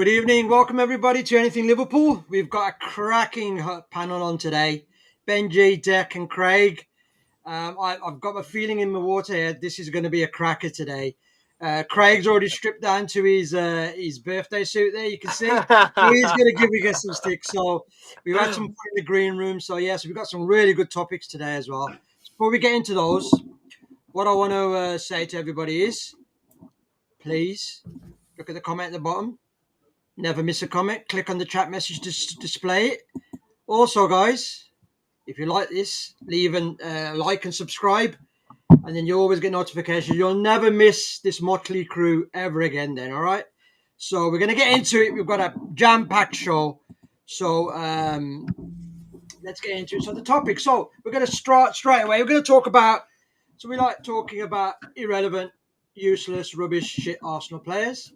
Good evening. Welcome, everybody, to Anything Liverpool. We've got a cracking panel on today. Benji, Deck, and Craig. I've got a feeling in my water here. This is going to be a cracker today. Craig's already stripped down to his birthday suit there. You can see he's going to give us some sticks. So we've had some fun in the green room. So yes, we've got some really good topics today as well. Before we get into those, what I want to say to everybody is, please look at the comment at the bottom. Never miss a comment. Click on the chat message to display it. Also, guys, if you like this, leave a like and subscribe, and then you always get notifications. You'll never miss this motley crew ever again then, all right? So we're going to get into it. We've got a jam-packed show. So let's get into it. So the topic. So we're going to start straight away. We're going to talk about, so we like talking about irrelevant, useless, rubbish, shit Arsenal players.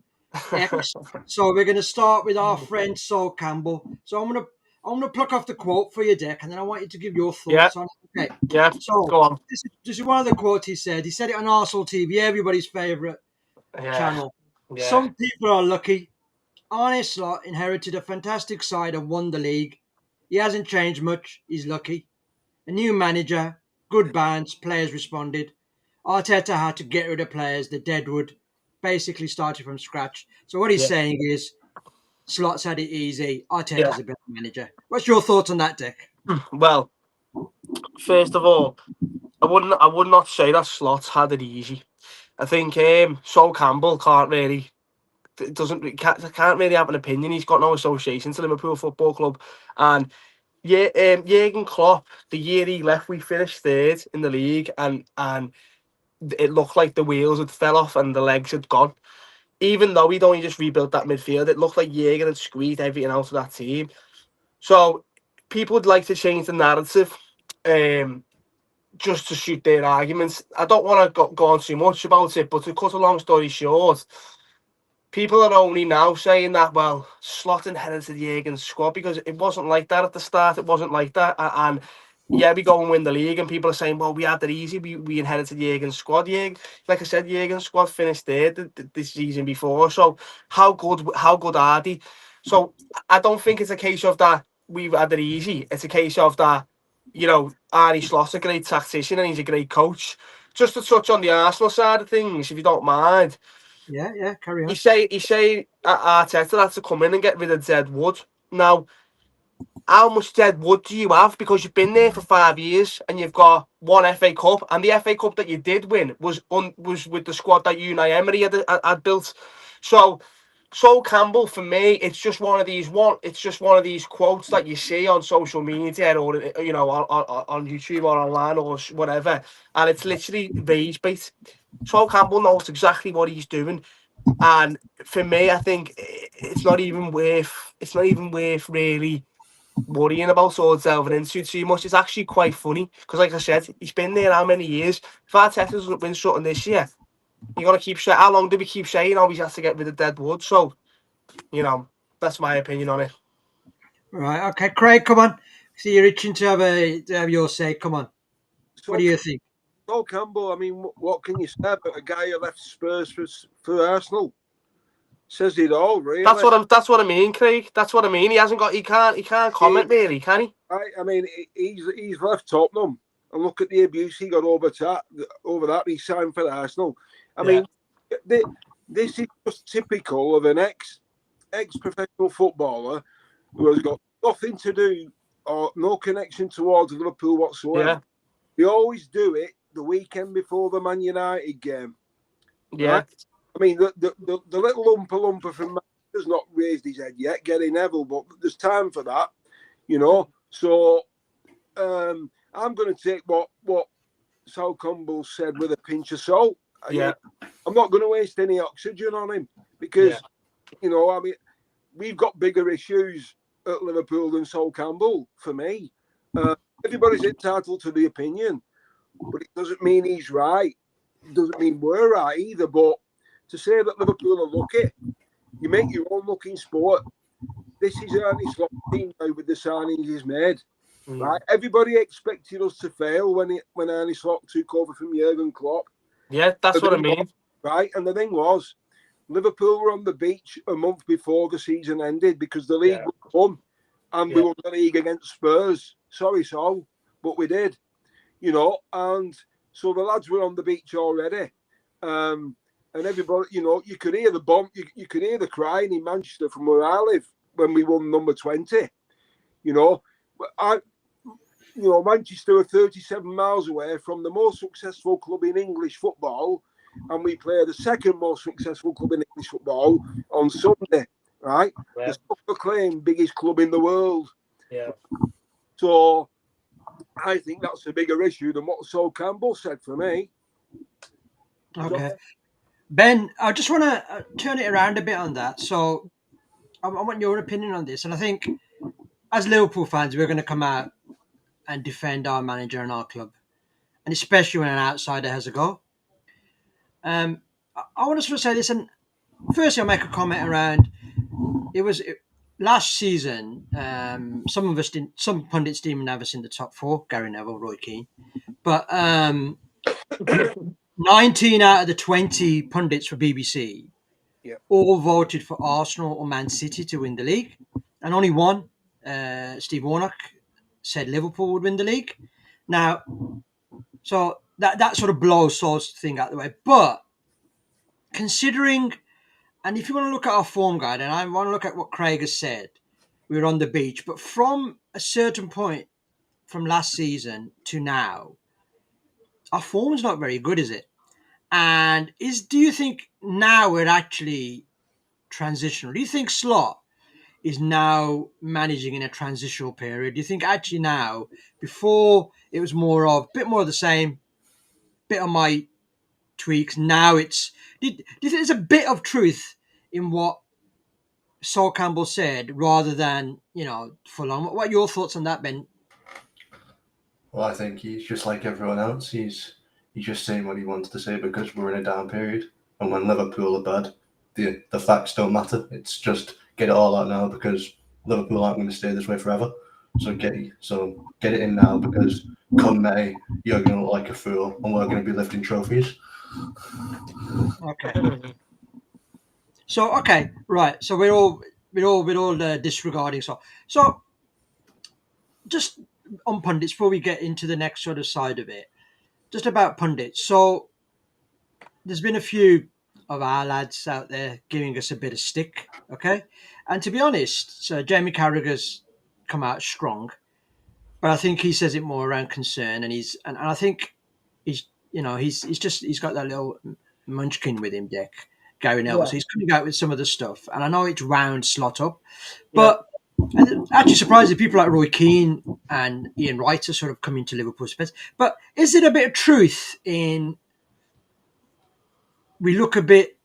So we're going to start with our friend Sol Campbell. So I'm going to pluck off the quote for your Deck, and then I want you to give your thoughts on it. Okay. Yeah. So go on. This is one of the quotes he said. He said it on Arsenal TV, everybody's favourite channel. Yeah. Some people are lucky. Arne Slot inherited a fantastic side and won the league. He hasn't changed much. He's lucky. A new manager, good bounce, players responded. Arteta had to get rid of players, the deadwood. Basically started from scratch. So what he's saying is, Slot's had it easy. Arteta's a better manager. What's your thoughts on that, Dick? Well, first of all, I would not say that Slot's had it easy. I think Sol Campbell can't really have an opinion. He's got no association to Liverpool Football Club, and Jurgen Klopp, the year he left, we finished third in the league, and it looked like the wheels had fell off and the legs had gone. Even though he'd only just rebuilt that midfield, it looked like Jurgen had squeezed everything out of that team. So people would like to change the narrative just to suit their arguments. I don't want to go on too much about it, but to cut a long story short, people are only now saying that, well, Slot inherited Jurgen's squad, because it wasn't like that at the start. It wasn't like that. And we go and win the league, and people are saying, well, we had it easy. We inherited Jurgen's squad. Like I said, Jurgen's squad finished third this season before. So how good are they? So I don't think it's a case of that we've had it easy. It's a case of that, Arne Slot's a great tactician and he's a great coach. Just to touch on the Arsenal side of things, if you don't mind. Yeah, carry on. He say Arteta had to come in and get rid of deadwood. Now, how much deadwood do you have? Because you've been there for 5 years and you've got one FA Cup, and the FA Cup that you did win was with the squad that Unai Emery had built. So Sol Campbell, for me, it's just one of these quotes that you see on social media, or on YouTube or online or whatever, and it's literally rage bait. Sol Campbell knows exactly what he's doing, and for me, I think it's not even worth really worrying about or delving into too much. It's actually quite funny because, like I said, he's been there how many years? If Arteta doesn't win something this year, you're gonna keep saying, how long do we keep saying, oh, he has to get rid of deadwood? So, that's my opinion on it. Right, okay, Craig, come on. See, you're itching to have your say. Come on. What do you think? Sol Campbell, I mean, what can you say about a guy who left Spurs for Arsenal? Says it all, really. That's what I mean, Craig. That's what I mean. He can't comment really, can he? I mean, he's left Tottenham, and look at the abuse he got over that. He signed for Arsenal. I mean, this is just typical of an ex-professional footballer who has got nothing to do or no connection towards Liverpool whatsoever. Yeah. They always do it the weekend before the Man United game. Yeah. Right? I mean, the little lumper from Man has not raised his head yet, Gary Neville, but there's time for that, So I'm going to take what Sol Campbell said with a pinch of salt. Yeah. I'm not going to waste any oxygen on him because, I mean, we've got bigger issues at Liverpool than Sol Campbell, for me. Everybody's entitled to the opinion, but it doesn't mean he's right. It doesn't mean we're right either, but to say that Liverpool are lucky, you make your own luck in sport. This is Arne Slot team now with the signings he's made. Right? Everybody expected us to fail when Arne Slot took over from Jurgen Klopp. Yeah, that's what I mean. Right? And the thing was, Liverpool were on the beach a month before the season ended because the league was won, and we won the league against Spurs. Sorry, Sol, but we did, and so the lads were on the beach already. And everybody, you could hear the bomb, you could hear the crying in Manchester from where I live when we won number 20. Manchester are 37 miles away from the most successful club in English football, and we play the second most successful club in English football on Sunday, right? Yeah. The self-proclaimed biggest club in the world. Yeah. So I think that's a bigger issue than what Sol Campbell said for me. Okay. Ben, I just want to turn it around a bit on that. So I want your opinion on this. And I think as Liverpool fans, we're going to come out and defend our manager and our club. And especially when an outsider has a go. I want to sort of say this. And firstly, I'll make a comment around last season. Some pundits didn't even have us in the top four. Gary Neville, Roy Keane. But 19 out of the 20 pundits for BBC all voted for Arsenal or Man City to win the league. And only one, Steve Warnock, said Liverpool would win the league. Now, so that sort of blows Sol's thing out of the way. But considering, and if you want to look at our form guide, and I want to look at what Craig has said, we were on the beach. But from a certain point from last season to now, our form's not very good, is it? And do you think now we're actually transitional? Do you think Slot is now managing in a transitional period? Do you think actually now, before it was a bit more of the same, bit of my tweaks, now it's... Do you think there's a bit of truth in what Sol Campbell said rather than, full on? What are your thoughts on that, Ben? Well, I think he's just like everyone else. He's just saying what he wants to say because we're in a down period. And when Liverpool are bad, the facts don't matter. It's just get it all out now because Liverpool aren't going to stay this way forever. So get it in now because come May, you're going to look like a fool and we're going to be lifting trophies. Okay. So, okay, right. So we're all disregarding. So just on pundits, before we get into the next sort of side of it, just about pundits. So there's been a few of our lads out there giving us a bit of stick, okay? And to be honest, so Jamie Carragher's come out strong, but I think he says it more around concern, and I think he's got that little munchkin with him, Dick, Gary Neville. So he's coming out with some of the stuff, and I know it's wound Slot up, but I'm actually surprised that people like Roy Keane and Ian Wright are sort of coming to Liverpool's defence. But is it a bit of truth in we look a bit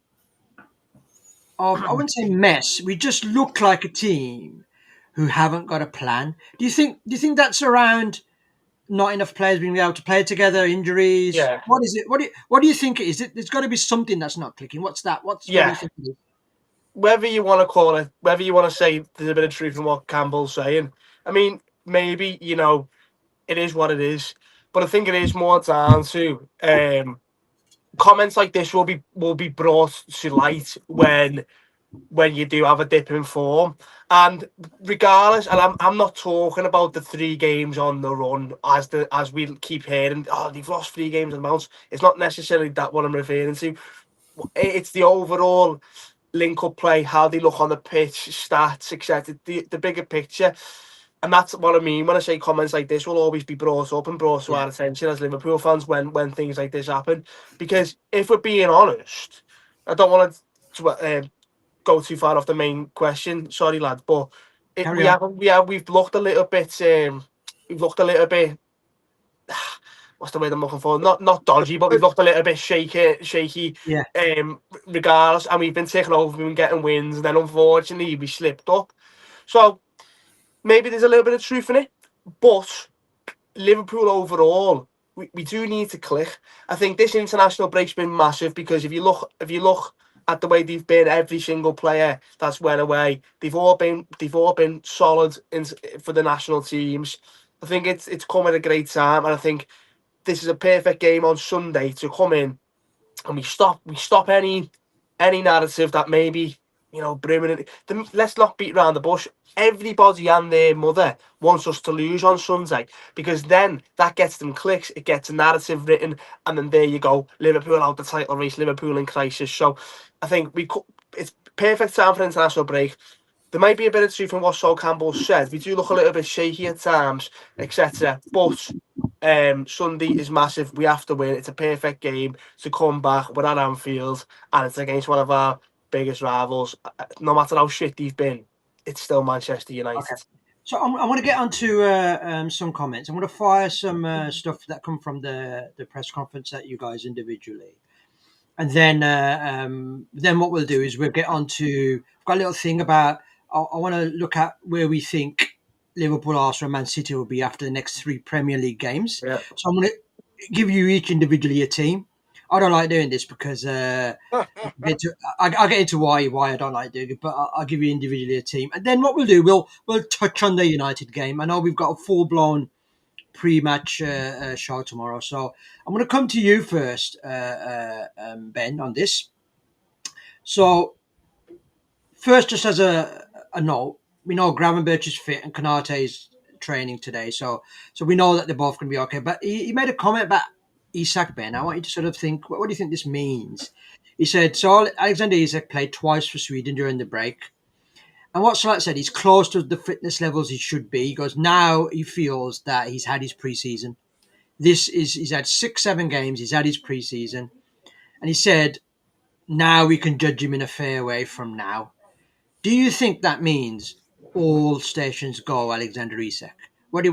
of, I wouldn't say mess, we just look like a team who haven't got a plan? Do you think that's around not enough players being able to play together, injuries? Yeah. What is it? What do you think it is? There's got to be something that's not clicking. What's that? What do you think it is? Whether you want to call it, whether you want to say there's a bit of truth in what Campbell's saying, I mean, maybe, it is what it is. But I think it is more down to comments like this will be brought to light when you do have a dip in form. And regardless, and I'm not talking about the 3 games on the run as we keep hearing, they've lost 3 games on bounce. It's not necessarily that what I'm referring to. It's the overall link-up play, how they look on the pitch, stats, etc. The bigger picture. And that's what I mean when I say comments like this will always be brought up and brought to our attention as Liverpool fans when things like this happen. Because if we're being honest, I don't want to go too far off the main question. Sorry, lad, but we've looked a little bit. What's the word I'm looking for? Not dodgy, but we've looked a little bit shaky. Yeah. Regardless, and we've been taking over, we've been getting wins, and then unfortunately we slipped up. So maybe there's a little bit of truth in it, but Liverpool overall, we do need to click. I think this international break's been massive because if you look at the way they've been, every single player that's went away, they've all been solid for the national teams. I think it's come at a great time, and I think this is a perfect game on Sunday to come in and we stop any any narrative that maybe, brewing it. Let's not beat around the bush. Everybody and their mother wants us to lose on Sunday, because then that gets them clicks, it gets a narrative written, and then there you go, Liverpool out the title race, Liverpool in crisis. So I think it's perfect time for international break. There might be a bit of truth in what Sol Campbell said. We do look a little bit shaky at times, etc. But Sunday is massive. We have to win. It's a perfect game to come back. We're at Anfield, and it's against one of our biggest rivals. No matter how shit they've been, it's still Manchester United. Okay. So I want to get onto some comments. I'm going to fire some stuff that come from the press conference that you guys individually, and then what we'll do is we'll get onto. I've got a little thing about. I want to look at where we think Liverpool, Arsenal, and Man City will be after the next 3 Premier League games. Yeah. So I'm going to give you each individually a team. I don't like doing this because I get into why I don't like doing it, but I'll give you individually a team. And then what we'll do, we'll touch on the United game. I know we've got a full-blown pre-match show tomorrow, so I'm going to come to you first, Ben, on this. So first, just as a note, we know Gravenberch is fit and Kanate is training today, so we know that they're both going to be okay. But he made a comment about Isak, Ben. I want you to sort of think, what do you think this means? He said, so Alexander Isak played twice for Sweden during the break. And what Slot said, he's close to the fitness levels he should be. He goes, now he feels that he's had his pre-season. He's had 6-7 games. He's had his pre-season. And he said, now we can judge him in a fair way from now. Do you think that means all stations go Alexander Isak? What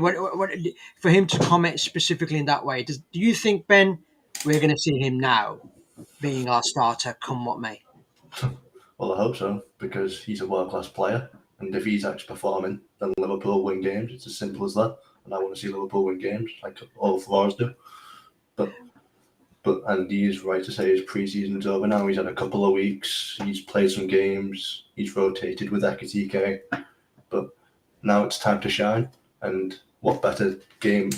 for him to comment specifically in that way? Do you think, Ben, we're going to see him now being our starter come what may? Well, I hope so, because he's a world-class player, and if Isak's performing, then Liverpool win games. It's as simple as that, and I want to see Liverpool win games, like all floors do. But Andy is right to say his pre-season's over now. He's had a couple of weeks, he's played some games, he's rotated with Ekitike, but now it's time to shine, and what better game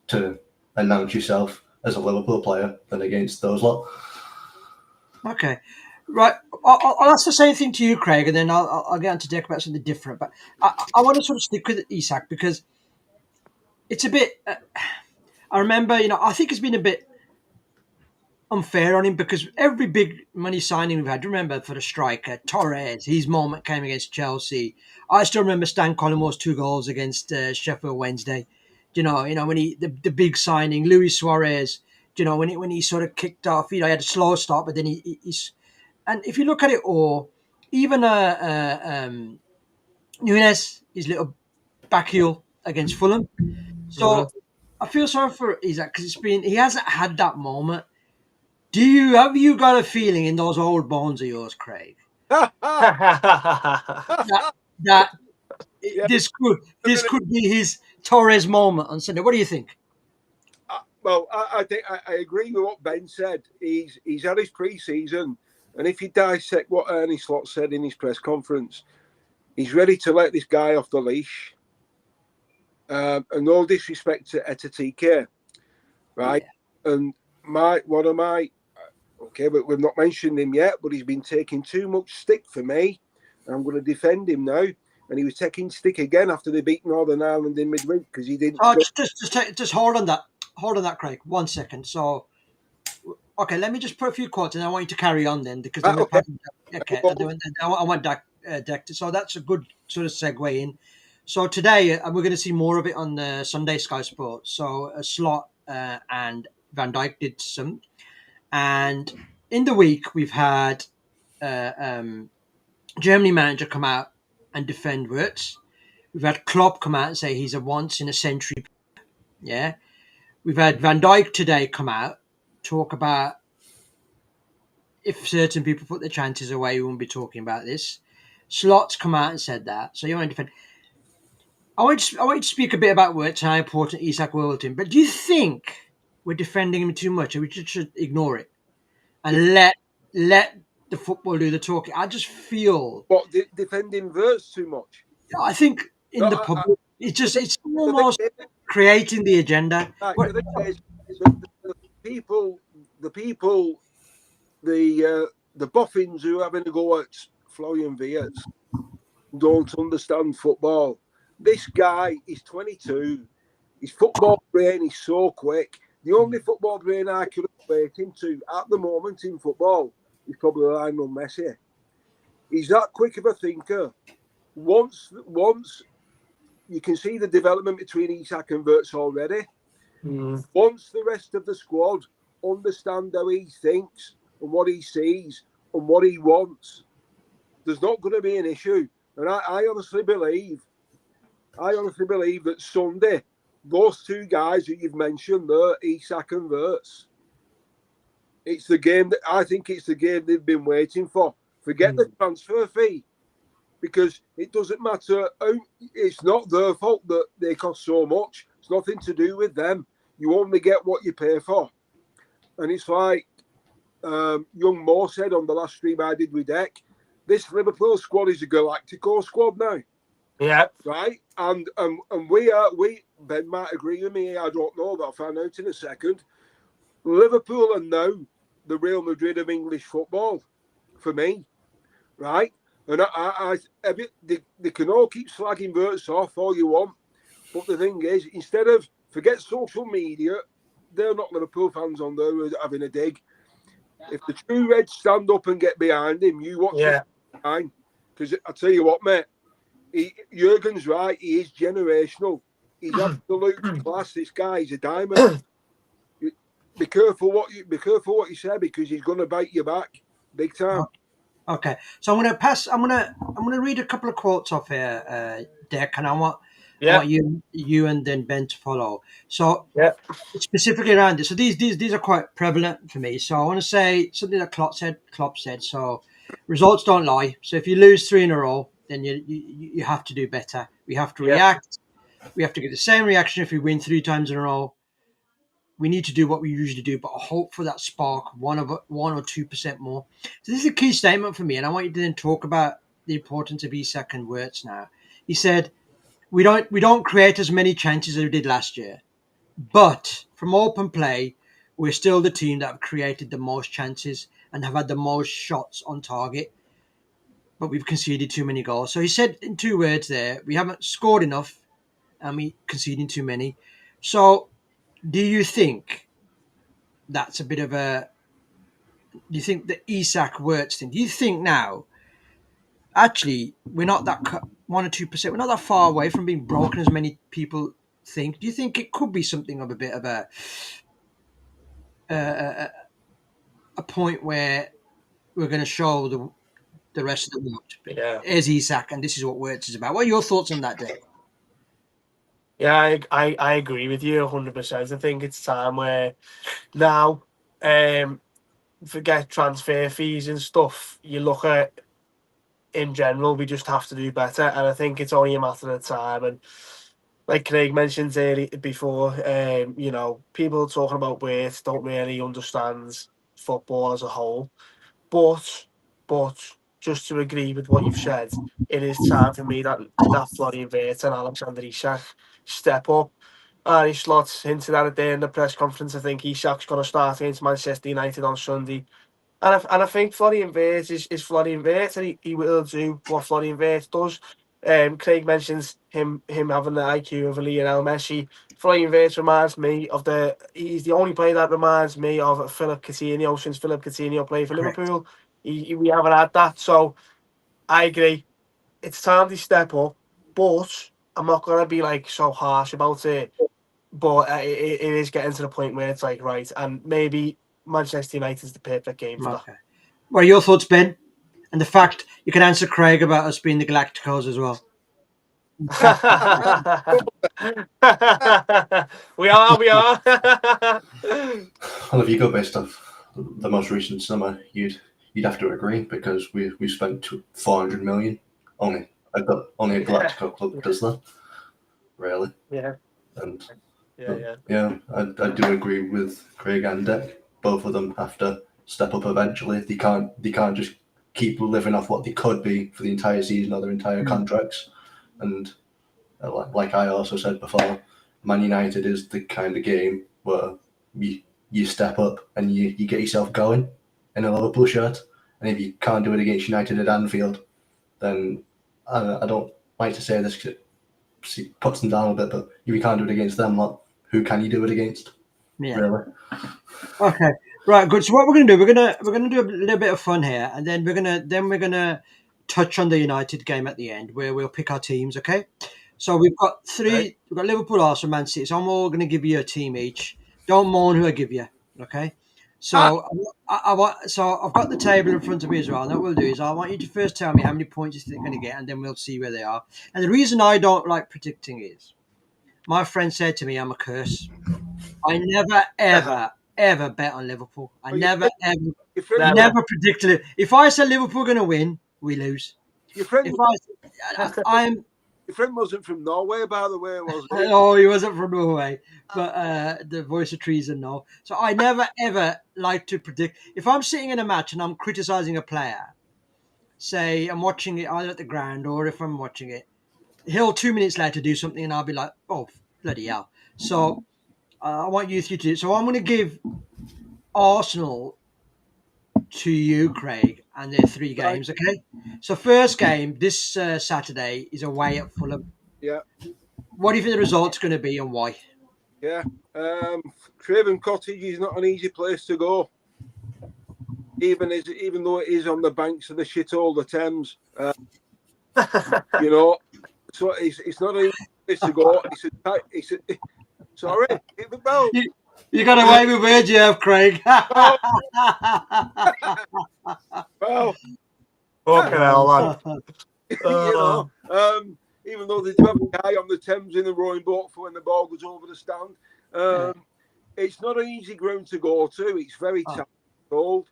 to announce yourself as a Liverpool player than against those lot? Okay. Right, I'll ask the same thing to you, Craig, and then I'll get on to Dick about something different. But I want to sort of stick with Isak because it's a bit. I remember, I think it's been a bit unfair on him because every big money signing we've had. Remember for the striker Torres, his moment came against Chelsea. I still remember Stan Collimore's 2 goals against Sheffield Wednesday. When the big signing, Luis Suarez. When he sort of kicked off, he had a slow start, but then he's. And if you look at it all, even Nunes, his little back heel against Fulham. So I feel sorry for Isak because he hasn't had that moment. Have you got a feeling in those old bones of yours, Craig, that this could be his Torres moment on Sunday? What do you think? Well, I think I agree with what Ben said. He's had his pre-season. And if you dissect what Arne Slot said in his press conference, he's ready to let this guy off the leash. And no disrespect to Ekitike, right? Yeah. And but we've not mentioned him yet, but he's been taking too much stick for me. And I'm going to defend him now. And he was taking stick again after they beat Northern Ireland in midweek because he didn't. Just hold on that. Hold on that, Craig. 1 second. So. Okay, let me just put a few quotes, and I want you to carry on then, because I want Deck. So that's a good sort of segue in. So today, we're going to see more of it on Sunday Sky Sports. So Slot and Van Dijk did some, and in the week we've had Germany manager come out and defend Wirtz. We've had Klopp come out and say he's a once in a century. Yeah, we've had Van Dijk today come out. Talk about if certain people put their chances away, we won't be talking about this. Slot's come out and said that. So you want to defend. I want you to speak a bit about Wirtz and how important Isak will to him. But do you think we're defending him too much, or we just should ignore it and let the football do the talking? I just feel defending Wirtz too much. I think in the public, it's almost creating the agenda. The the boffins who are having a go at Florian Wirtz don't understand football. This guy is 22. His football brain is so quick. The only football brain I could equate him to at the moment in football is probably Lionel Messi. He's that quick of a thinker. Once you can see the development between Isak and Wirtz already. Once the rest of the squad understand how he thinks and what he sees and what he wants, there's not going to be an issue. And I honestly believe that Sunday, those two guys that you've mentioned there, Isak and Wirtz, it's the game that I think it's the game they've been waiting for. Forget the transfer fee, because it doesn't matter. It's not their fault that they cost so much. It's nothing to do with them. You only get what you pay for. And it's like young Mo said on the last stream I did with Deck, this Liverpool squad is a Galactico squad now. Yeah. Right? And Ben might agree with me, I don't know, but I'll find out in a second. Liverpool are now the Real Madrid of English football, for me. Right? And they can all keep slagging Wirtz off all you want. But the thing is, instead of, forget social media, they're not Liverpool fans on there having a dig. If the True Reds stand up and get behind him, you watch the time. Because I tell you what, mate, Jurgen's right. He is generational. He's absolute class. This guy is a diamond. Be careful what you say, because he's going to bite you back big time. Okay, so I'm gonna read a couple of quotes off here, Dick, and I want you and then Ben to follow. So specifically around this, so these are quite prevalent for me. So I want to say something that Klopp said. So results don't lie. So if you lose 3 in a row, then you have to do better. We have to react. We have to get the same reaction if we win 3 times in a row. We need to do what we usually do, but hope for that spark, 1 or 2% more. So this is a key statement for me, and I want you to then talk about the importance of Isak and Wirtz now. He said, we don't create as many chances as we did last year, but from open play, we're still the team that have created the most chances and have had the most shots on target, but we've conceded too many goals. So he said in 2 words there, we haven't scored enough and we conceding too many. So do you think that's a bit of a... Do you think the Isak Wirtz thing? Do you think now, actually, we're not that 1 or 2%, we're not that far away from being broken as many people think? Do you think it could be something of a bit of a point where we're going to show the rest of the world is Isak, and this is what Wirtz is about? What are your thoughts on that, Dave? Yeah, I agree with you 100%. I think it's time where now, forget transfer fees and stuff. You look at, in general, we just have to do better, and I think it's only a matter of time. And like Craig mentioned earlier before, people talking about Wirtz don't really understand football as a whole. But just to agree with what you've said, it is time for me that Florian Wirtz and Alexander Isak step up. Arne Slot hinted at it there in the press conference. I think Isak's going to start against Manchester United on Sunday. And I think Florian Wirtz is Florian Wirtz, and he will do what Florian Wirtz does. Craig mentions him having the IQ of a Lionel Messi. Florian Wirtz reminds me of he's the only player that reminds me of Philip Coutinho since Philip Coutinho played for Liverpool. We haven't had that, so I agree. It's time to step up, but I'm not going to be like so harsh about it. But it is getting to the point where it's like, right, and maybe Manchester United is the perfect game for that. What are your thoughts, Ben? And the fact you can answer Craig about us being the Galacticos as well. we are. Well, if you go based off the most recent summer, you'd have to agree, because we spent 400 million. Only a Galactico club does that, really. Yeah. And yeah. I do agree with Craig and Dick. Both of them have to step up eventually. They can't just keep living off what they could be for the entire season or their entire contracts. And like I also said before, Man United is the kind of game where you step up and you get yourself going in a Liverpool shirt. And if you can't do it against United at Anfield, then I don't like to say this because it puts them down a bit, but if you can't do it against them, who can you do it against? Yeah. Really? Okay. Right. Good. So what we're gonna do? We're gonna do a little bit of fun here, and then we're gonna touch on the United game at the end, where we'll pick our teams. Okay. So we've got three. Okay. We've got Liverpool, Arsenal, Man City. So I'm all gonna give you a team each. Don't mourn who I give you. Okay. So I want. So I've got the table in front of me as well. And what we'll do is I want you to first tell me how many points you think you're going to get, and then we'll see where they are. And the reason I don't like predicting is, my friend said to me, I'm a curse. I never, ever bet on Liverpool. I Well, never, ever, Your friend, Never. never predicted it. If I said Liverpool going to win, we lose. your friend, If I'm, your friend wasn't from Norway, by the way, was he? oh, he wasn't from Norway, but the voice of treason, no. So I never, ever like to predict. If I'm sitting in a match and I'm criticizing a player, say I'm watching it either at the ground or if I'm watching it, he'll 2 minutes later do something and I'll be like, oh, bloody hell. So I want you to do it. So I'm going to give Arsenal to you, Craig, and their 3 games, okay? So first game this Saturday is away at Fulham. Yeah, What do you think the result's going to be and why? yeah. Craven Cottage is not an easy place to go, even though it is on the banks of the shithole, the Thames. You know, so it's not an easy place to go. Sorry, hit the bell. You got away with words, you have, Craig. Well, Fucking hell, man. you know, even though they do have a guy on the Thames in the rowing boat for when the ball goes over the stand, it's not an easy ground to go to. It's very tough, cold.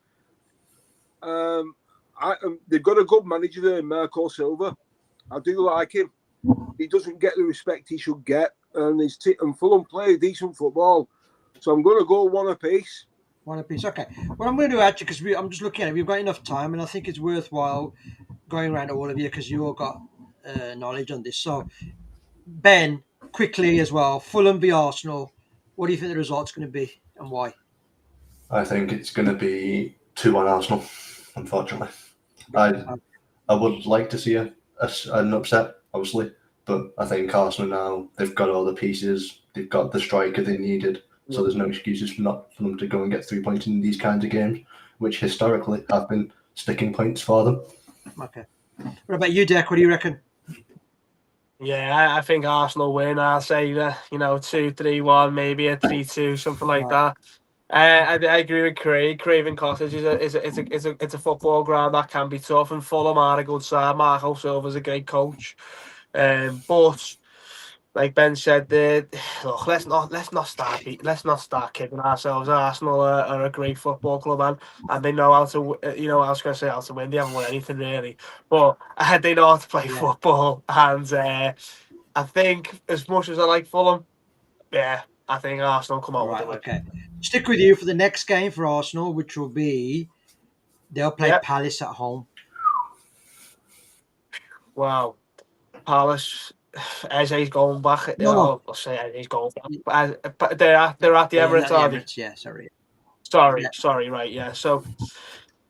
They've got a good manager there, Marco Silva. I do like him. He doesn't get the respect he should get, and and Fulham play decent football. So I'm going to go one apiece. One apiece. Okay. What I'm going to do, actually, because I'm just looking at it, we've got enough time, and I think it's worthwhile going around to all of you because you all got knowledge on this. So, Ben, quickly as well, Fulham v Arsenal. What do you think the result's going to be and why? I think it's going to be 2-1 Arsenal, unfortunately. I would like to see an upset, obviously, but I think Arsenal now, they've got all the pieces, they've got the striker they needed, so there's no excuses for them to go and get 3 points in these kinds of games, which historically have been sticking points for them. Okay. What about you, Deck? What do you reckon? Yeah, I think Arsenal win. I'll say 2-3-1, maybe a 3-2, something like that. I agree with Craig. Craven Cottage is a football ground that can be tough, and Fulham are a good side. Marco Silva's a great coach, but like Ben said, look, let's not start kicking ourselves. Arsenal are a great football club, and they know how to. I was going to say how to win. They haven't won anything really, but they know how to play football. And I think as much as I like Fulham, I think Arsenal come out with it. Okay. Stick with you for the next game for Arsenal, which will be they'll play Palace at home. Wow, Palace. Eze's going back. No. I'll say Eze's going back. But they're at the Emirates, are they? Yeah, sorry. Sorry, right, yeah. So,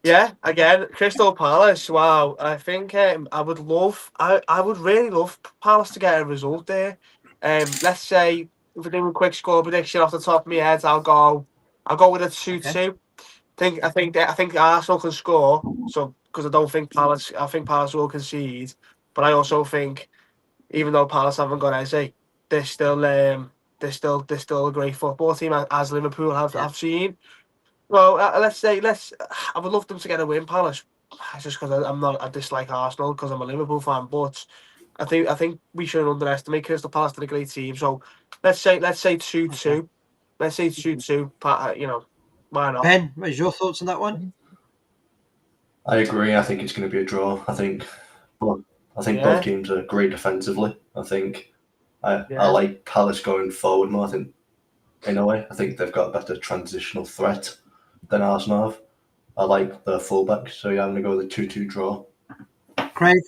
again, Crystal Palace. Wow, I think I would really love Palace to get a result there. Let's say if we're doing a quick score prediction off the top of my head, I'll go with a 2-2. I think Arsenal can score. So because I think Palace will concede, but I also think even though Palace haven't got Eze, they're still a great football team as Liverpool have seen. Well, I would love them to get a win, Palace, just because I dislike Arsenal because I'm a Liverpool fan. But I think we shouldn't underestimate Crystal Palace. They're a great team. So let's say 2-2. Okay. Let's say 2-2. Why not? Ben, what is your thoughts on that one? I agree. I think it's going to be a draw. I think both teams are great defensively. I think I like Palace going forward more. I think in a way, I think they've got a better transitional threat than Arsenal have. I like the fullback, so I'm going to go with a 2-2 draw. Craig?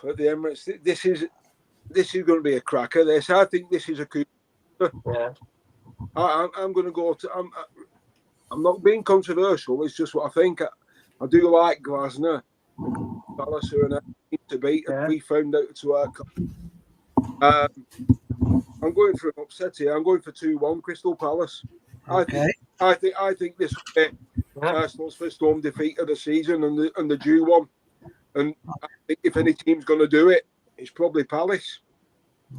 At the Emirates, this is going to be a cracker. I think this is a coup. Yeah. I'm going to go to. I'm not being controversial. It's just what I think. I do like Glasner and Palace are an team to beat, and we found out to our. I'm going for an upset here. I'm going for 2-1 Crystal Palace. Okay. I think this will be Arsenal's first home defeat of the season and the due one. And I think if any team's going to do it, it's probably Palace.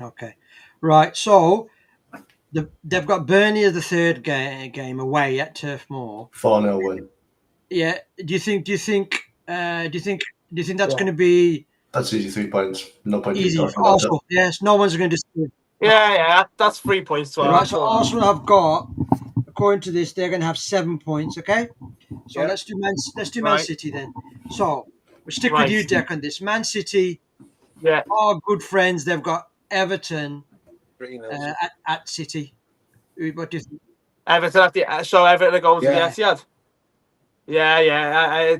Okay. Right. So they've got Burnley as the third game away at Turf Moor. 4-0 win. Yeah. Do you think that's going to be? That's easy 3 points. No point in Easy talking for about Arsenal. Yes. No one's going to dispute. Yeah, that's 3 points to Right. So Arsenal. Arsenal have got, according to this, they're going to have 7 points. Okay. So let's do Man City then. So we'll stick with you, Deck, on this. Man City are good friends. They've got Everton at City. What do you think? Everton Everton are going to the Etihad. Yeah.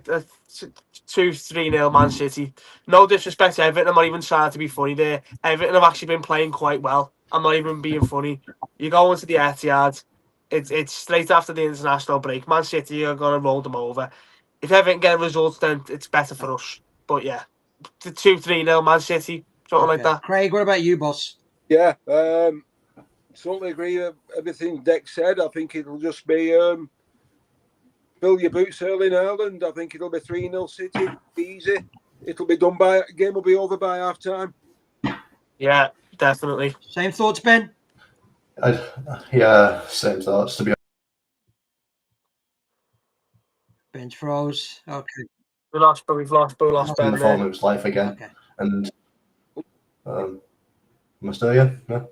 2-3-0 Man City. No disrespect to Everton. I'm not even trying to be funny there. Everton have actually been playing quite well. I'm not even being funny. You go into the Etihad. It's straight after the international break. Man City are going to roll them over. If Everton get results, then it's better for us. But yeah, the 2-3-0 Man City, something like that. Craig, what about you, boss? Yeah, totally agree with everything Deck said. I think it'll just be fill your boots early in Ireland. I think it'll be 3-0 City, easy. It'll be done game will be over by half time. Yeah, definitely. Same thoughts, Ben? Yeah, same thoughts, to be honest. Ben's froze. Okay. We've lost Ben in the form of his life again. Okay. And am I still here? No?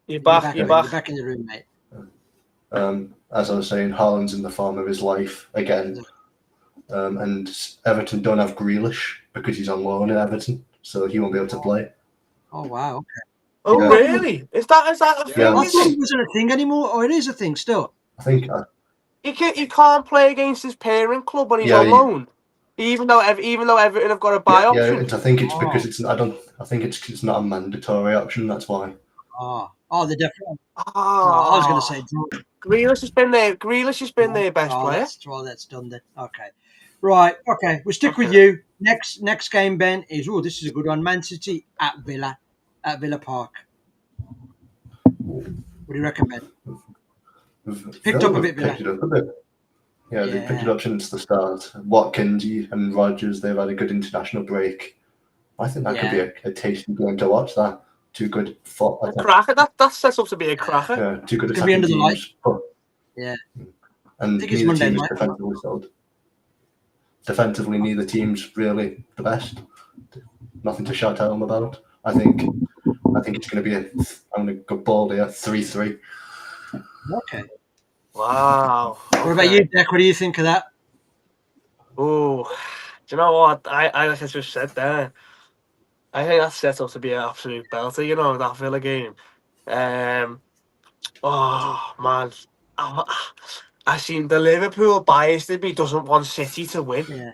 You're back. You're back in the room, mate. As I was saying, Haaland's in the form of his life again. And Everton don't have Grealish because he's on loan in Everton, so he won't be able to play. Oh, wow. Okay. Oh, really? Is that a thing? I thought it wasn't a thing anymore, or it is a thing still. I think he can't play against his parent club when he's on loan, even though Everton have got a buy option. Yeah, I think it's because it's. I think it's not a mandatory option. That's why. The different. I was going to say Grealish has been their best player. That's done then. Okay. Right. Okay. We'll stick with you. Next game, Ben, is this is a good one. Man City at Villa Park. What do you reckon, Ben? Picked up a bit, Villa. Yeah, they picked it up since the start. Watkins and Rodgers, they've had a good international break. I think that could be a tasty game to watch. That two good a cracker. That sets up to be a cracker. Yeah, two good attacking teams. And neither team is defensively solid. Defensively, neither team's really the best. Nothing to shout at them about. I think it's going to be I'm going to go bold here, 3-3. Okay. Wow. What about you, Deck? What do you think of that? Oh, do you know what? I like I just said there. I think that's set up to be an absolute belter, that Villa game. Oh, man. I seen the Liverpool bias in me doesn't want City to win. Yeah.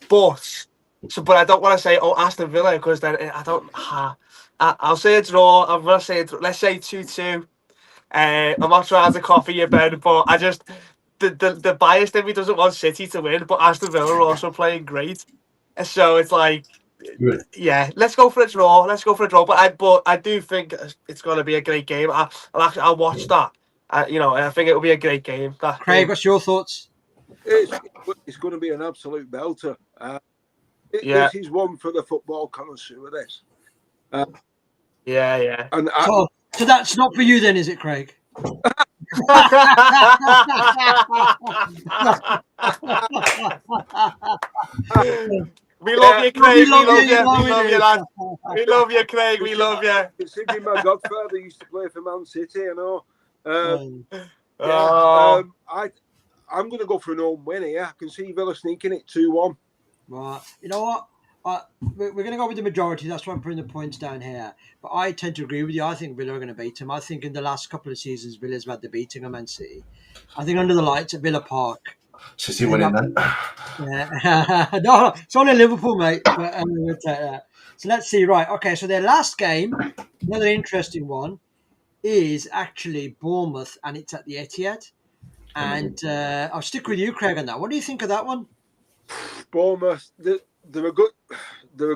But I don't want to say, Aston Villa, because then I don't... I'll say a draw. I'm going to say, let's say 2-2. I'm not trying to copy you, Ben, but I just... The bias in me doesn't want City to win, but Aston Villa are also playing great. So it's like... Yeah, let's go for a draw. But I do think it's going to be a great game. I'll watch that. I think it'll be a great game. Craig, what's your thoughts? It's going to be an absolute belter. This is one for the football connoisseur. This. Yeah. And so that's not for you then, is it, Craig? We love you, Craig. We love you, lad. We love you, Craig. We love you. Considering my godfather used to play for Man City, I'm going to go for an home win here. I can see Villa sneaking it 2-1. Right. You know what? We're going to go with the majority. That's why I'm putting the points down here. But I tend to agree with you. I think Villa are going to beat them. I think in the last couple of seasons, Villa's had the beating of Man City. I think under the lights at Villa Park. City winning then. Yeah. No, it's only Liverpool, mate. But, we'll take that. So let's see. Right. Okay. So their last game, another interesting one, is actually Bournemouth, and it's at the Etihad. And I'll stick with you, Craig, on that. What do you think of that one? Bournemouth, they're a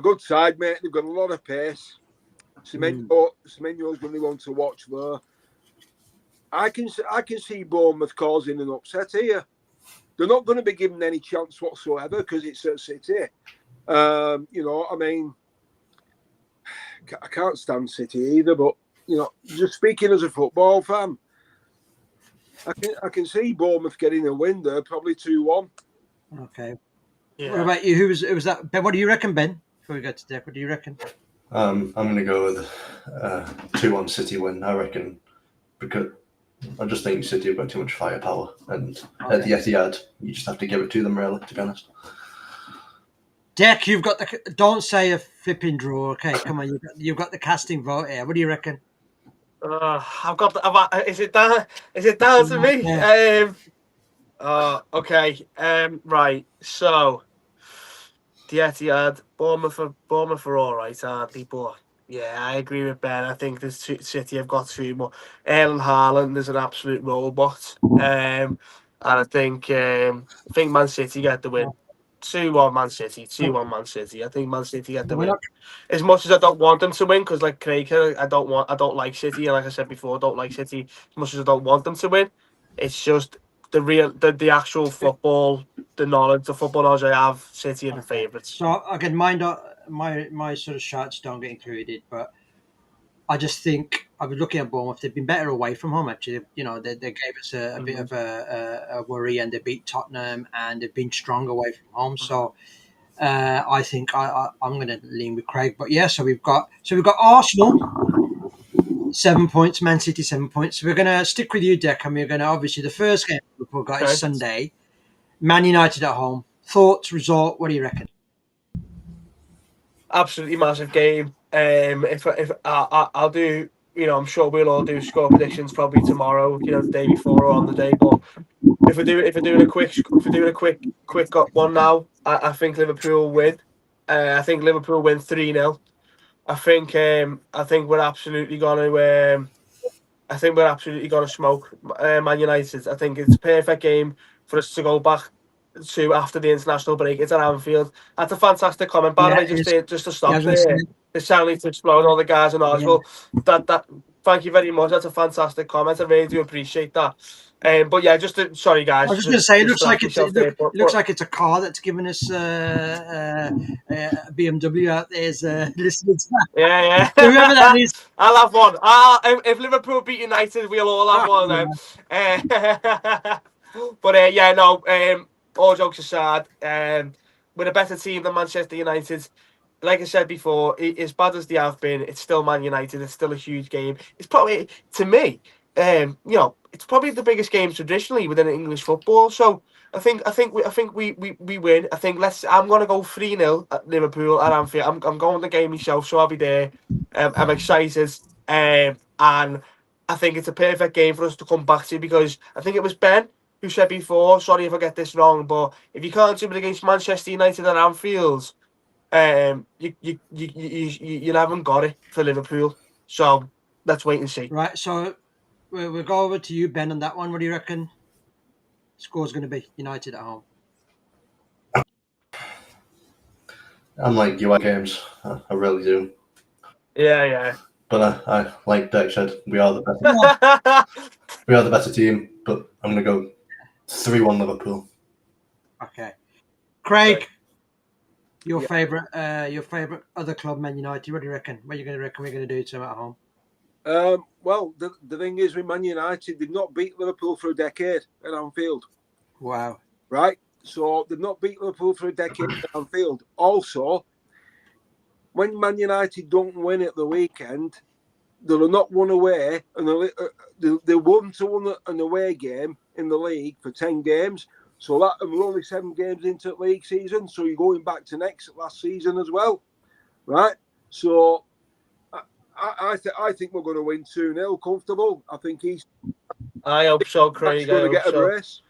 good side, mate. They've got a lot of pace. Semenyo's going to be one to watch there. I can see Bournemouth causing an upset here. They're not going to be given any chance whatsoever because it's at City. I mean, I can't stand City either, but just speaking as a football fan, I can see Bournemouth getting a win there, probably 2-1. Okay. Yeah. What about you? Who was that? Ben, what do you reckon, Ben? Before we get to Dick, what do you reckon? I'm going to go with 2-1 City win, I reckon, because I just think City have got too much firepower, and at the Etihad, you just have to give it to them, really, to be honest. Dick, you've got the. Don't say a flipping draw, okay? Come on, you've got the casting vote here. What do you reckon? I've got. Is it down? Is it down to me? Yeah. Okay. Right. So, the Etihad, Bournemouth are all right, aren't they? But yeah, I agree with Ben. I think this City have got too much. Erling Haaland is an absolute robot. And I think Man City get the win. 2-1 Man City. 2-1 Man City. I think Man City get the win. As much as I don't want them to win, because like Craig, I don't like City, and like I said before, I don't like City as much as I don't want them to win. It's just the actual football, the football knowledge I have. City are the favourites. So again, my sort of shots don't get included, but I just think I was looking at Bournemouth. They've been better away from home. Actually, they gave us a bit of a worry, and they beat Tottenham, and they've been strong away from home. So I think I'm going to lean with Craig. But yeah, so we've got Arsenal 7 points, Man City 7 points. So we're going to stick with you, Dick, and we're going to obviously the first game Liverpool got is Sunday, Man United at home. Thoughts, result? What do you reckon? Absolutely massive game. If I'll do, I'm sure we'll all do score predictions probably tomorrow. The day before or on the day. But if we're doing a quick one now, I think Liverpool win. I think Liverpool win 3-0. I think we're absolutely gonna. I think we're absolutely gonna smoke Man United. I think it's a perfect game for us to go back to after the international break. It's at Anfield. That's a fantastic comment. By the way, just to stop there, it's sounding to explode all the guys in Arsenal. That thank you very much. That's a fantastic comment. I really do appreciate that. But yeah, sorry guys. I was just going to say, it looks like it's a car that's giving us BMW out there's listening to that. Yeah. Whoever that is, I'll have one. If Liverpool beat United, we'll all have one of them. But yeah, no. All jokes aside, we're a better team than Manchester United. Like I said before, as bad as they have been, it's still Man United. It's still a huge game. It's probably, to me, it's probably the biggest game traditionally within English football. So I think we win. I think I'm gonna go 3-0 at Liverpool at Anfield. I'm going to the game myself, so I'll be there. I'm excited. And I think it's a perfect game for us to come back to, because I think it was Ben who said before, sorry if I get this wrong, but if you can't do it against Manchester United at Anfield, you haven't got it for Liverpool. So let's wait and see. Right, so we'll go over to you, Ben, on that one. What do you reckon score's going to be? United at home. I'm like you at games. I really do. Yeah. But I like Dirk said, we are the better. We are the better team. But I'm going to go 3-1 Liverpool. Okay, Craig, your favorite other club, Man United. What do you reckon? What are you going to reckon we're going to do to them at home? Well, the thing is with Man United, they've not beat Liverpool for a decade at Anfield. Wow. Right? So they've not beat Liverpool for a decade at Anfield. Also, when Man United don't win at the weekend, they'll not won away, and they won to win an away game in the league for 10 games. So we're only 7 games into the league season. So you're going back to last season as well, right? So I think we're going to win 2-0 comfortable. I hope so, Craig. Going to get a brace.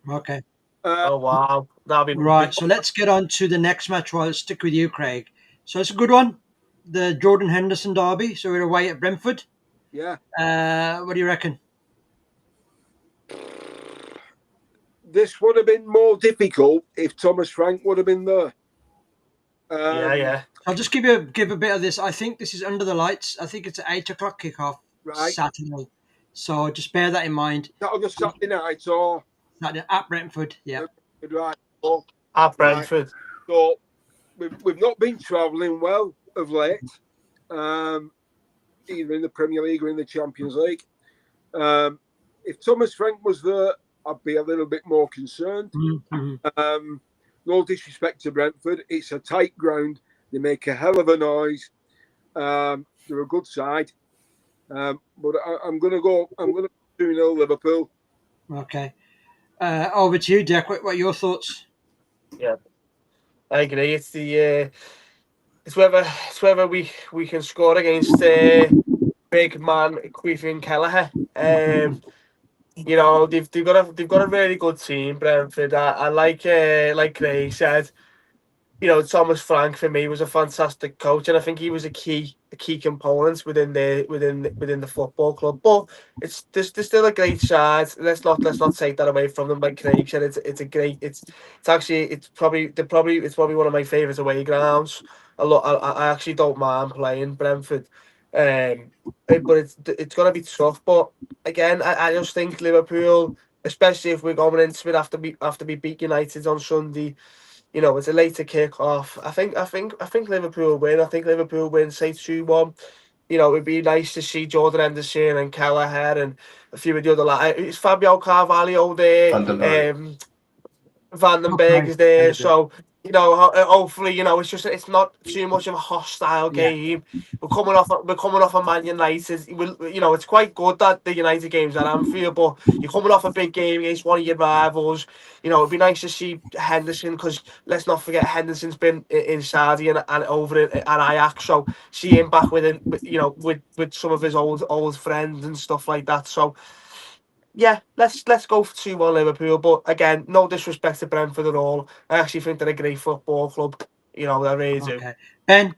Okay. Oh wow, that'll be right. So let's get on to the next match. I'll stick with you, Craig. So it's a good one, the Jordan Henderson derby. So we're away at Brentford. Yeah. What do you reckon? this would have been more difficult if Thomas Frank would have been there. Yeah. I'll just give a bit of this. I think this is under the lights. I think it's an 8 o'clock kickoff Right. Saturday. So just bear that in mind. That on the Saturday night or Saturday at Brentford. Yeah. right. Oh, At Brentford. so we've not been travelling well of late, either in the Premier League or in the Champions League. If Thomas Frank was there, I'd be a little bit more concerned. Mm-hmm. No disrespect to Brentford, it's a tight ground. They make a hell of a noise. They're a good side, but I'm going to go 2-0 Liverpool. Okay. Over to you, Jack. What are your thoughts? Yeah, I agree. It's whether we can score against big man Queefing Kelleher. You know, they've got a really good team, Brentford. I like Craig said, you know, Thomas Frank for me was a fantastic coach, and I think he was a key component within the football club. But there's still a great side. Let's not take that away from them. Like Craig said, it's probably one of my favourite away grounds. I actually don't mind playing Brentford, but it's gonna be tough. But again, I just think Liverpool, especially if we're going into it after we beat United on Sunday. You know, it's a later kick-off. I think Liverpool win. I think Liverpool win, say 2-1. You know, it'd be nice to see Jordan Henderson and Kelleher and a few of the other lads. It's Fabio Carvalho there. Van den Berg is there. So, you know, hopefully, you know, it's not too much of a hostile game. We're coming off a Man United. You know, it's quite good that the United games at Anfield, but you're coming off a big game against one of your rivals. You know, it'd be nice to see Henderson, because let's not forget Henderson's been in Saudi and over at Ajax. So see him back with some of his old friends and stuff like that. So. Yeah, let's go for 2-1 Liverpool. But again, no disrespect to Brentford at all. I actually think they're a great football club. You know, I really do. Okay. Ben,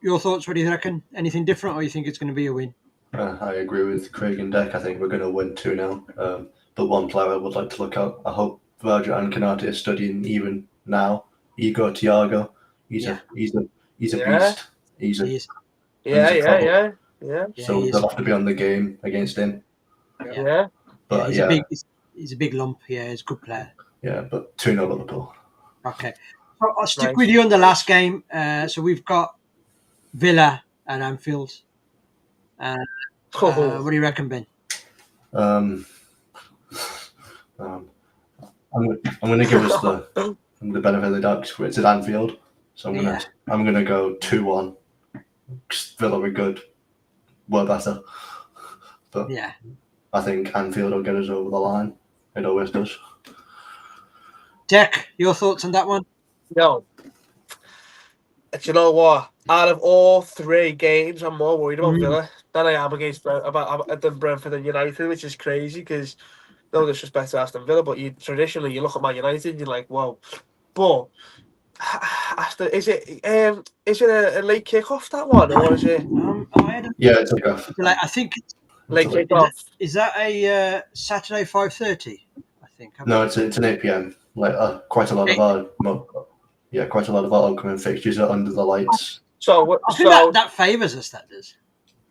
your thoughts? What do you reckon? Anything different, or you think it's going to be a win? I agree with Craig and Deck. I think we're going to win 2-0. But one player I would like to look out. I hope Virgil and Canate are studying even now. Igor Thiago. He's a beast. Yeah. So they'll have to be on the game against him. Yeah. But he's a big lump. Yeah, he's a good player. Yeah, but 2-0 Liverpool. Okay. So I'll stick with you on the last game. So we've got Villa at Anfield. What do you reckon, Ben? I'm going to give us the benefit of the doubt because it's at Anfield. So I'm going to go 2-1. Villa are good. We're better. But yeah. I think Anfield will get us over the line. It always does. Jack, your thoughts on that one? No. Do you know what? Out of all three games, I'm more worried about Villa than I am against Brentford and United, which is crazy because no disrespect to Aston Villa, but traditionally you look at Man United and you're like, whoa. But is it a late kick-off, that one, or is it? Yeah, it's a kick-off. I think late kick-off. Is that a Saturday 5:30? I think. No, it's an 8 p.m. Like quite a lot of our upcoming fixtures are under the lights. So I think that favours us. That does.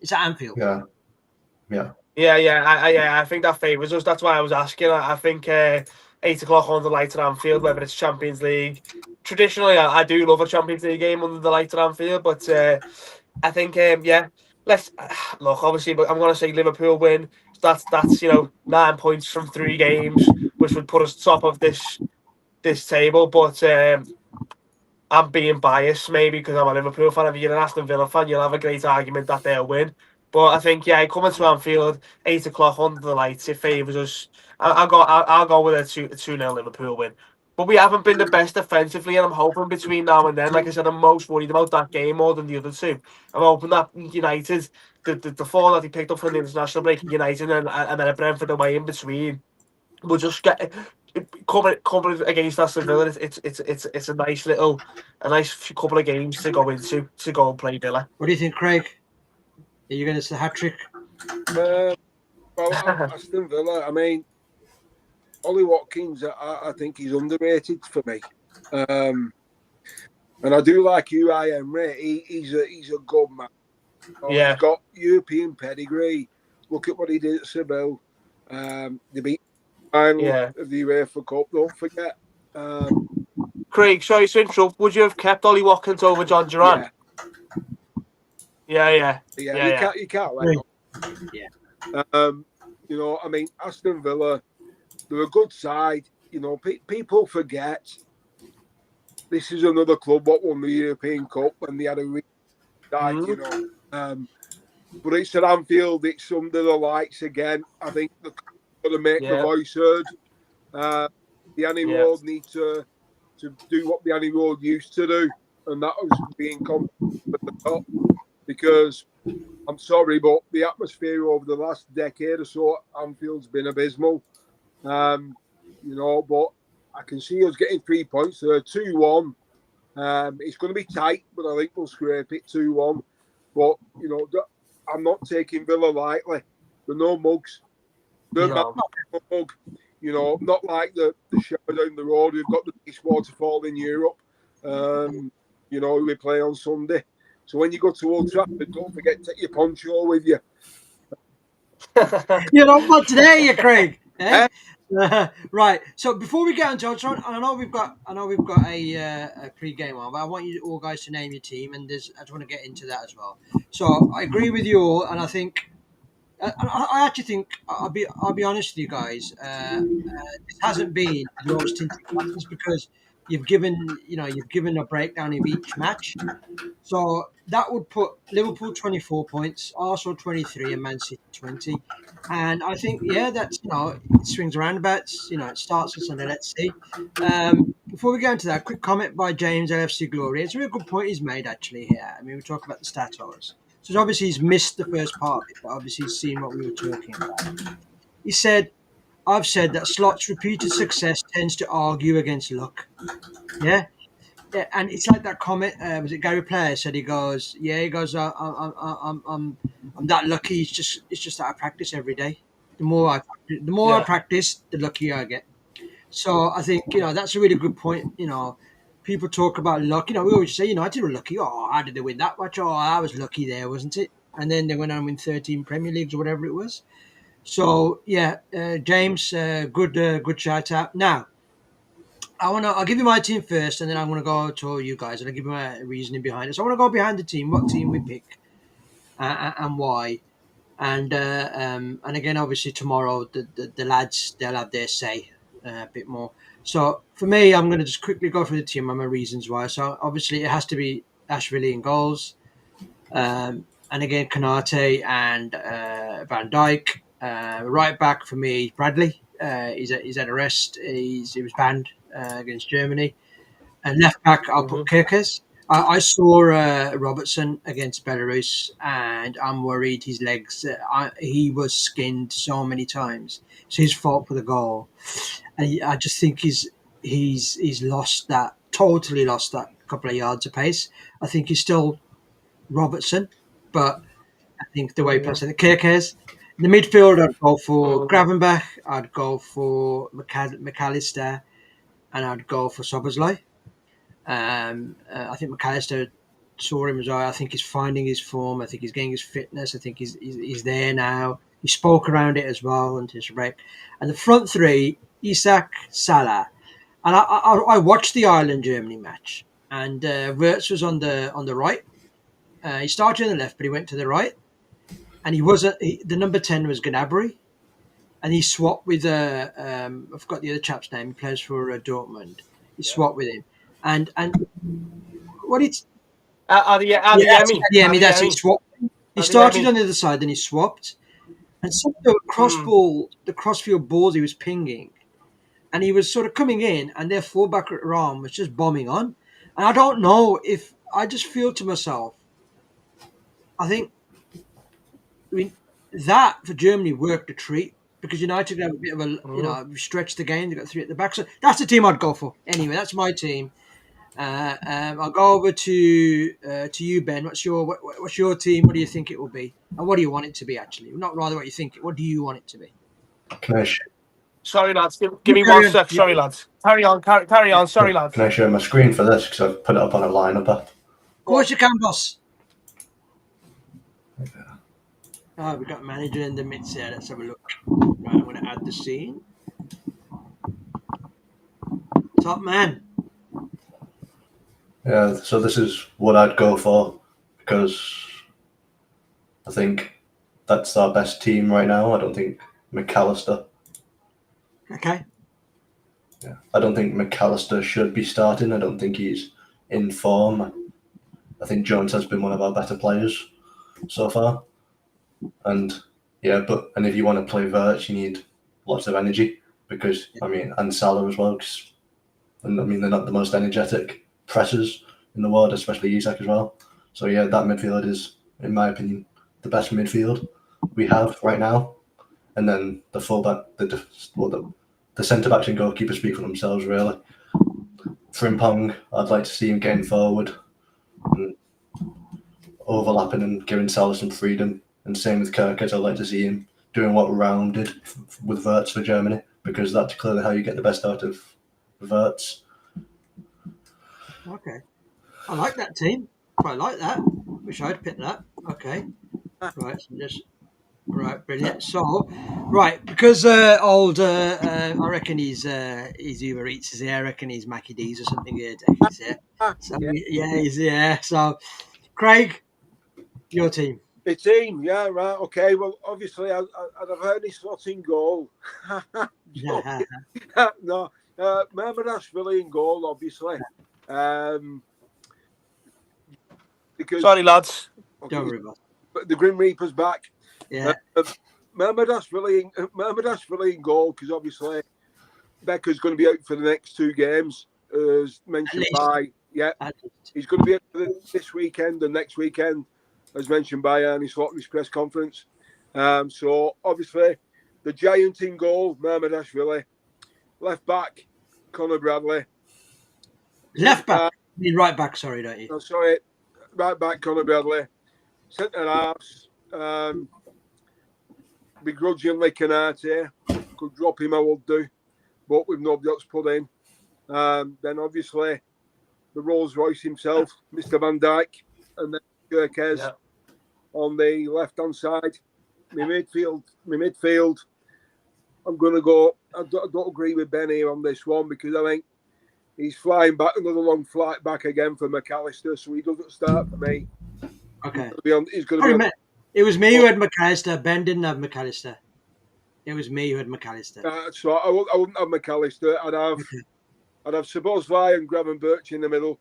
It's at Anfield. Yeah. I think that favours us. That's why I was asking. I think 8 o'clock on the lights at Anfield, whether it's Champions League. Traditionally, I do love a Champions League game under the lights at Anfield, but I think let's look. Obviously, but I'm going to say Liverpool win. That's 9 points from 3 games, which would put us top of this table. But I'm being biased maybe because I'm a Liverpool fan. If you're an Aston Villa fan, you'll have a great argument that they'll win. But I think coming to Anfield, 8 o'clock under the lights, it favours us. I'll go with a 2-0 Liverpool win. But we haven't been the best defensively, and I'm hoping between now and then, like I said, I'm most worried about that game more than the other two. I'm hoping that United, the form that he picked up from the international break, United and then a Brentford away in between, we'll just get coming against Aston Villa. It's a nice couple of games to go into to go and play Villa. What do you think, Craig? Are you going to say hat trick? Well, Aston Villa. I mean, Ollie Watkins, I think he's underrated for me. And I do like UI Emery. He's a good man. Yeah. He's got European pedigree. Look at what he did at Seville. They beat the final of the UEFA Cup. Don't forget. Craig, sorry to interrupt. Would you have kept Ollie Watkins over John Duran? Yeah. You can't let him. Yeah. You know, I mean, Aston Villa, they're a good side. You know, people forget this is another club what won the European Cup when they had a side, you know. But it's at Anfield, it's under the lights again. I think they're going to make the voice heard. The Annie Road need to do what the Annie Road used to do, and that was being confident at the top. Because I'm sorry, but the atmosphere over the last decade or so at Anfield's been abysmal. You know, but I can see us getting 3 points there, 2-1. It's going to be tight, but I think we'll scrape it 2-1. But, you know, I'm not taking Villa lightly. They're no mugs. They're not a mug. You know, not like the show down the road. We've got the biggest waterfall in Europe, you know, we play on Sunday. So when you go to Old Trafford, don't forget to take your poncho with you. You're not much today, you Craig. Eh? Right. So before we get on, John, I know we've got a pre-game on, but I want you all guys to name your team, and I just want to get into that as well. So I agree with you all, and I think I actually think I'll be honest with you guys. This hasn't been the lowest tinted matches because you've given a breakdown of each match. So that would put Liverpool 24 points, Arsenal 23, and Man City 20. And I think, that's, it swings around about, it starts on Sunday. Let's see. Before we go into that, quick comment by James LFC Glory. It's a really good point he's made, actually, here. I mean, we talk about the statos. So obviously he's missed the first part of it, but obviously he's seen what we were talking about. He said, I've said that Slot's repeated success tends to argue against luck. Yeah. Yeah, and it's like that comment. Was it Gary Player said? He goes, I'm that lucky. It's just that I practice every day. The more I practice, the luckier I get. So I think that's a really good point. People talk about luck. We always say United were lucky. Oh, how did they win that much? Oh, I was lucky there, wasn't it? And then they went on and win 13 Premier Leagues or whatever it was. So James, good shout out. Now, I'll give you my team first, and then I'm gonna go to you guys, and I'll give you my reasoning behind it. So I want to go behind the team, what team we pick, and why, and again, obviously tomorrow the lads they'll have their say a bit more. So for me, I'm gonna just quickly go through the team and my reasons why. So obviously it has to be Ashvili in goals, and again Kanate and Van Dijk. Right back for me, Bradley. He's at a rest. He was banned against Germany. And left back, I'll put Kirkes. I saw Robertson against Belarus, and I'm worried his legs. He was skinned so many times. It's his fault for the goal. And I just think he's totally lost that couple of yards of pace. I think he's still Robertson, but I think the way he plays, Kirkes. In the midfield, I'd go for Gravenbach, I'd go for McAllister, and I'd go for Szoboszlai. I think McAllister saw him as well. I think he's finding his form. I think he's getting his fitness. I think he's there now. He spoke around it as well, and his rep. And the front three, Isak, Salah. And I watched the Ireland-Germany match, and Wirtz was on the right. He started on the left, but he went to the right. And the number 10 was Gnabry, and he swapped with I forgot the other chap's name. He plays for Dortmund. He swapped with him, and what it's Adeyemi. That's it. Swapped. He started on the other side, then he swapped, and some of the crossfield balls he was pinging, and he was sort of coming in, and their fullback at Ram was just bombing on, and I don't know if I just feel to myself, I think. I mean, that for Germany worked a treat because United have a bit of a, stretched the game. They got 3 at the back. So that's the team I'd go for. Anyway, that's my team. I'll go over to you, Ben. What's your team? What do you think it will be? And what do you want it to be, actually? Not rather what you think. What do you want it to be? Can Sorry, lads. Give me Carry 1 on. sec. Sorry, lads. Carry on. Carry on. Sorry, lads. Can I share my screen for this? Because I've put it up on a lineup app. Of course you can, boss. Oh, we've got manager in the midst here. Let's have a look. Right, I'm going to add the scene. Top man. Yeah, so this is what I'd go for because I think that's our best team right now. I don't think McAllister. Okay. Yeah, I don't think McAllister should be starting. I don't think he's in form. I think Jones has been one of our better players so far. And yeah, and if you want to play Verts, you need lots of energy because and Salah as well. And they're not the most energetic pressers in the world, especially Isak as well. So yeah, that midfield is, in my opinion, the best midfield we have right now. And then the fullback, the centre backs and goalkeeper speak for themselves, really. Frimpong, I'd like to see him getting forward and overlapping and giving Salah some freedom. And same with Kirkers, I'd like to see him doing what Raum did with Verts for Germany, because that's clearly how you get the best out of Verts. Okay. I like that team. Quite like that. Wish I'd picked that. Okay. Right. So just right. Brilliant. So, right, because I reckon he's Uber Eats is here. I reckon he's Mackie D's or something here. He's here. So, yeah, he's here. So, Craig, your team. The team, yeah, right, okay. Well, obviously, I'd have Arne Slot in goal. No, Mermadashvili in goal, obviously. Because Sorry, lads. okay, Don't worry about but the Grim Reaper's back. it. Yeah. Mermadashvili in goal, because obviously Becker's going to be out for the next 2 games, as mentioned by he's going to be out for this weekend and next weekend, as mentioned by Arne Slot in his press conference. So, obviously, the giant in goal, Mermadashvili. Left back, Conor Bradley. Left back. You mean right back, sorry, don't you? Oh, sorry. Right back, Conor Bradley. Centre halves. Begrudgingly Canate. Could drop him, I would do. But with nobody else put in. Then, obviously, the Rolls Royce himself, Mr. Van Dijk. And then Kirkes on the left-hand side. My midfield, I'm going to go. I don't agree with Ben here on this one, because I think he's flying back, another long flight back again for McAllister, so he doesn't start for me. Okay. He's going to be on. It was me who had McAllister. Ben didn't have McAllister. It was me who had McAllister. So I wouldn't have McAllister. I'd have Sabozlai and Gravenberch in the middle.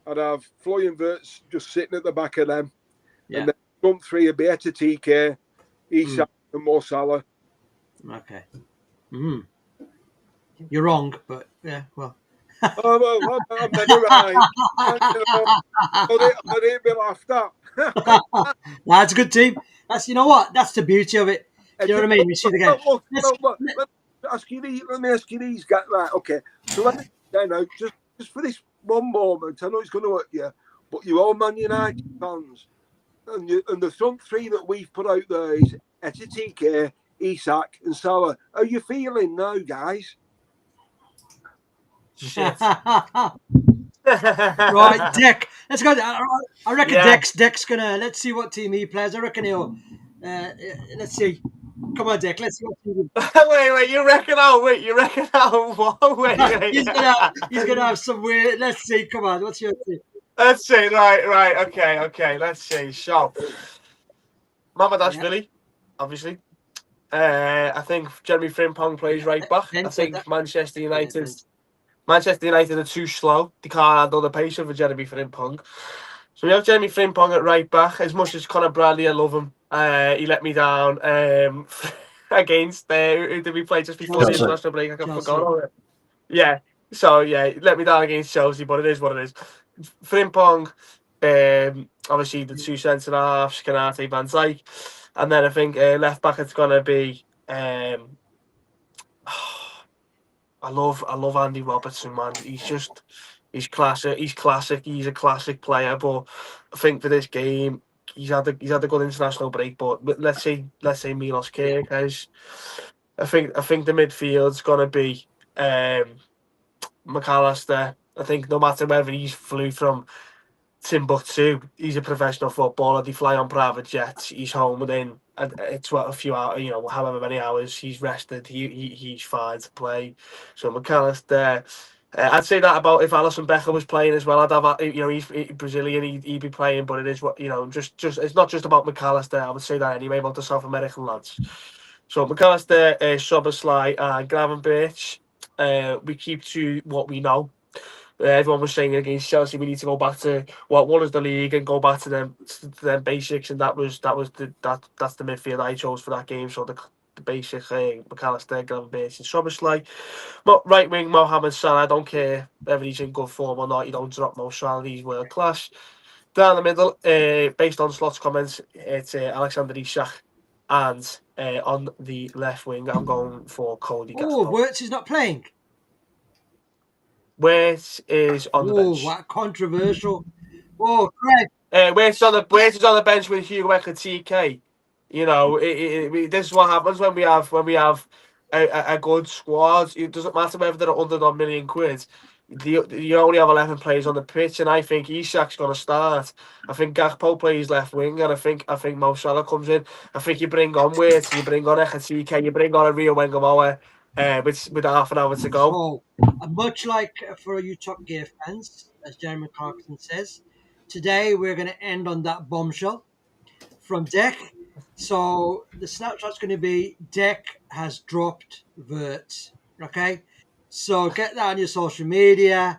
I'd have Floy and Verts just sitting at the back of them. Yeah. And then front three would be TK, Isak and Mo Salah. Okay. You're wrong, but yeah, well. Oh, well, I'm never right. I didn't be laughed at. That's a good team. That's, you know what? That's the beauty of it. You know what I mean? We see the game. Look, let me ask you these guys. Right, okay. So let me now, just for this one moment, I know it's going to hurt you, but you're all Man United fans. And the front three that we've put out there is TK, Isak and Salah. How are you feeling now, guys? Shit. Right, Dick. Let's go. I reckon Dick's gonna. Let's see what team he plays. I reckon he'll. Let's see. Come on, Dick. Let's see what team. Wait. You reckon what? Wait. He's gonna have some weird. Let's see. Come on. What's your team? Let's see. Right. Okay. Let's see. So, Mermadashvili, obviously. I think Jeremy Frimpong plays right back. I think Manchester United are too slow. They can't handle the pace of a Jeremy Frimpong. So we have Jeremy Frimpong at right back. As much as Conor Bradley, I love him. He let me down against who did we play just before the international break? I forgot. Yeah. So yeah, he let me down against Chelsea, but it is what it is. Frimpong, obviously the two centre halves, Canate, Van Dijk, and then I think left back it's gonna be. I love Andy Robertson, man. He's classic. He's a classic player. But I think for this game, he's had a good international break. But let's say Milos Kerkez. I think the midfield's gonna be McAllister. I think no matter whether he's flew from Timbuktu, he's a professional footballer. They fly on private jets. He's home within a few hours, however many hours. He's rested. He's fine to play. So McAllister. I'd say that about if Alisson Becker was playing as well. I'd have, he's Brazilian. He'd be playing, but it is what just it's not just about McAllister. I would say that anyway about the South American lads. So McAllister, Soberslai, and Gravenberch. We keep to what we know. Everyone was saying against Chelsea, we need to go back to what won us the league and go back to them basics, and that's the midfield I chose for that game. So the basic McAllister, Gravenberch, and Soberslai. Right wing Mohamed Salah. I don't care whether he's in good form or not. You don't drop Mo Salah. He's world class. Down the middle, based on Slot's comments, it's Alexander Isak. And on the left wing, I'm going for Cody Gakpo. Oh, Wirtz is not playing. Wirtz is on the bench. What controversial. Oh, Craig. Wirtz is on the bench with Hugo Ekitike. This is what happens when we have a good squad. It doesn't matter whether they're under £1 million. You only have 11 players on the pitch, and I think Isak's going to start. I think Gakpo plays left wing, and I think Mo Salah comes in. I think you bring on Wirtz, you bring on Ekitike, you bring on a Rio Wengamoa, with half an hour to go. So, much like for you Top Gear fans, as Jeremy Clarkson says, today we're going to end on that bombshell from Deck. So the snapshot's going to be Deck has dropped Wirtz. Okay? So get that on your social media.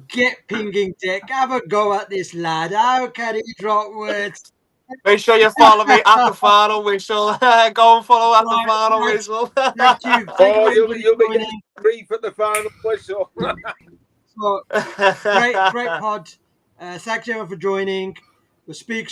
Get pinging Deck. Have a go at this lad. How can he drop Wirtz? Make sure you follow me at the final whistle. Go and follow at the final whistle. Thank you. Thank you you'll be getting brief at the final whistle. So, great pod. Thanks everyone for joining. We'll speak soon.